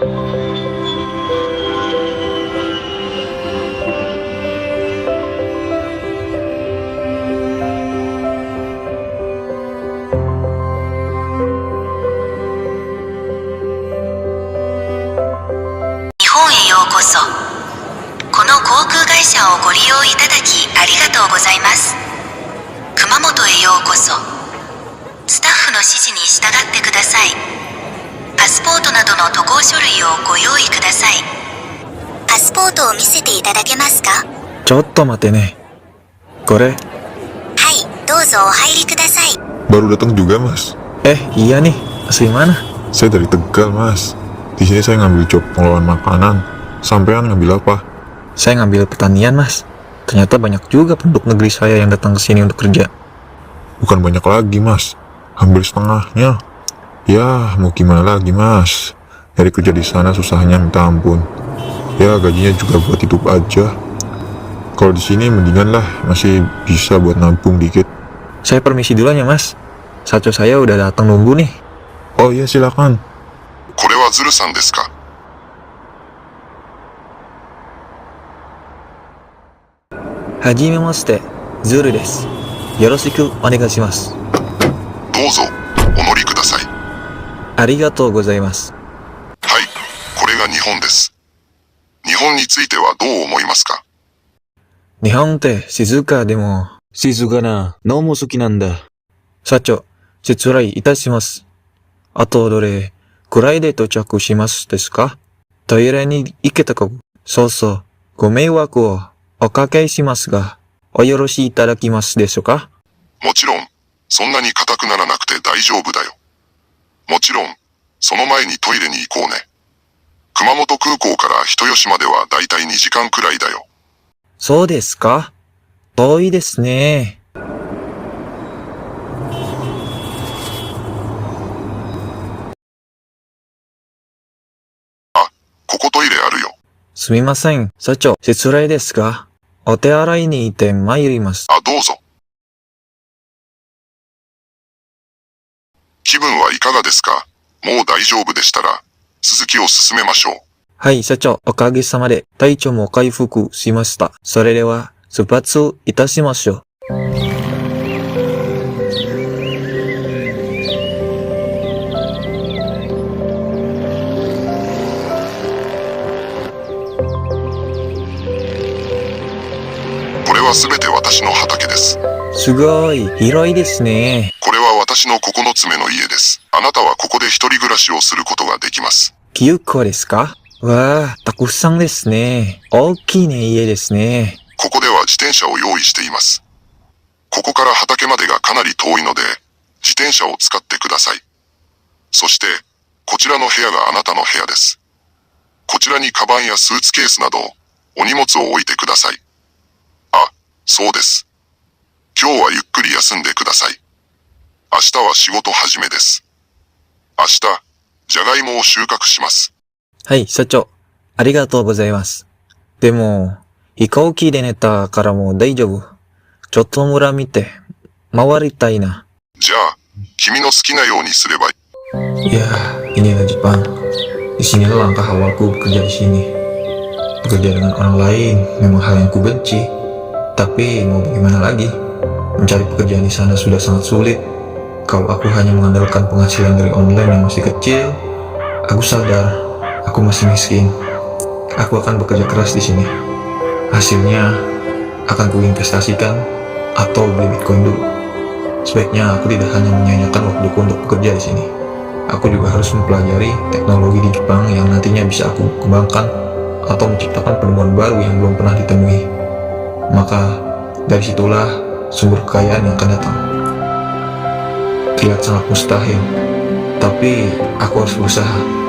日本へようこそ。この航空会社をご利用いただきありがとうございます。熊本へようこそ。スタッフの指示に従ってください。パスポートなどの渡航書類をご用意ください。パスポートを見せていただけますか？ちょっと待ってね。これ。はい、どうぞお入りください。Baru datang juga, Mas. Iya nih. Asli mana? Saya dari Tegal, Mas. Di sini saya ngambil job pengelolaan makanan. Sampean ngambil apa? Saya ngambil pertanian, Mas. Ternyata banyak juga penduduk negeri saya yang datang ke sini untuk kerja. Bukan banyak lagi, Mas. Hampir setengahnya. Ya, mau gimana lagi, Mas? Dari kerja di sana susahnya minta ampun. Ya, gajinya juga buat hidup aja. Kalau di sini mendingan lah, masih bisa buat nabung dikit. Saya permisi duluan ya, Mas. Saco saya udah datang nunggu nih. Oh iya, silakan. これはズルさんですか？はじめまして、ズルです。よろしくお願いします。どうぞ、お乗りください。ありがとうございます。はい、これが日本です。日本についてはどう思いますか？日本って静かでも、静かなのも好きなんだ。社長、失礼いたします。あとどれくらいで到着しますですか？トイレに行けたか？そうそう、ご迷惑をおかけしますが、およろしいただきますでしょうか？もちろん、そんなに硬くならなくて大丈夫だよ。もちろん、その前にトイレに行こうね。熊本空港から人吉まではだいたい2時間くらいだよ。そうですか？遠いですね。ここトイレあるよ。すみません、社長、失礼ですが、お手洗いに行って参ります。あ、どうぞ。気分はいかがですか？もう大丈夫でしたら、続きを進めましょう。はい、社長、おかげさまで体調も回復しました。それでは、出発いたしましょう。これはすべて私の畑です。すごい、広いですね。これは私の9つ目の家です。あなたはここで一人暮らしをすることができます。9個ですか？わあ、たくさんですね。大きいね、家ですね。ここでは自転車を用意しています。ここから畑までがかなり遠いので、自転車を使ってください。そして、こちらの部屋があなたの部屋です。こちらにカバンやスーツケースなど、お荷物を置いてください。あ、そうです。今日はゆっくり休んでください。明日は仕事始めです。明日、じゃがいもを収穫します。はい、社長、ありがとうございます。でも、飛行機で寝たからもう大丈夫。ちょっと村見て、回りたいな。じゃあ、君の好きなようにすればいい。Ya, inilah Jepang. Di sinilah langkah awalku bekerja di sini. Bekerja dengan orang lain memang hal yang kubenci. Tapi mau bagaimana lagi? Mencari pekerjaan di sana sudah sangat sulit. Kalau aku hanya mengandalkan penghasilan dari online yang masih kecil, aku sadar aku masih miskin. Aku akan bekerja keras di sini. Hasilnya akan kuinvestasikan atau beli Bitcoin dulu. Sebaiknya aku tidak hanya menyia-nyiakan waktuku untuk bekerja di sini. Aku juga harus mempelajari teknologi di Jepang yang nantinya bisa aku kembangkan atau menciptakan penemuan baru yang belum pernah ditemui. Maka dari situlah sumber kekayaan yang akan datang. Terlihat sangat mustahil, tapi aku harus berusaha.